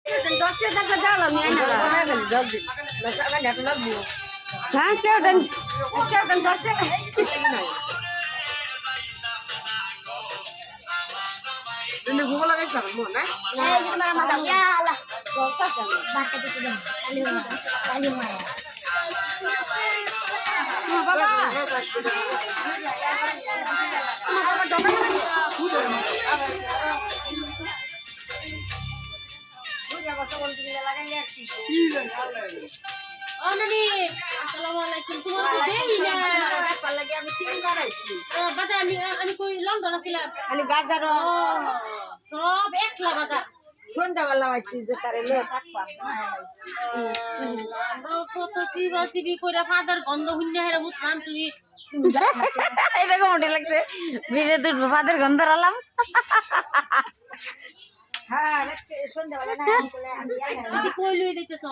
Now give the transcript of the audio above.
10 টাকা দাও নিয়ে না জলদি না এত লাগবো হ্যাঁ কেউ দেন 10 টাকা তুমি গুগল লাগাইছ না এই যে মাদাম ইয়া আল্লাহ বলতা বাটা দিতে দেন কালি মায়া বাবা বাবা দোকানে ও নানি আসসালামু আলাইকুম তোমার তো দেই না লাগে আমি তিন বার আইছি বাজার আমি কই লন্ডন ছিলাম খালি বাজার সব একলা বাজার সন্ধ্যাবেলা আইছি যে তারে লয়ে থাকবা কত চিবি করে ফাদার গন্ধ হুন্না হেরে বুঝলাম তুমি এটা কমেডি লাগছে ভিডিও দুটো ফাদের গন্ধ রালাম হ্যাঁ সন্ধ্যাবেলা না আমি কই লই দিতেছ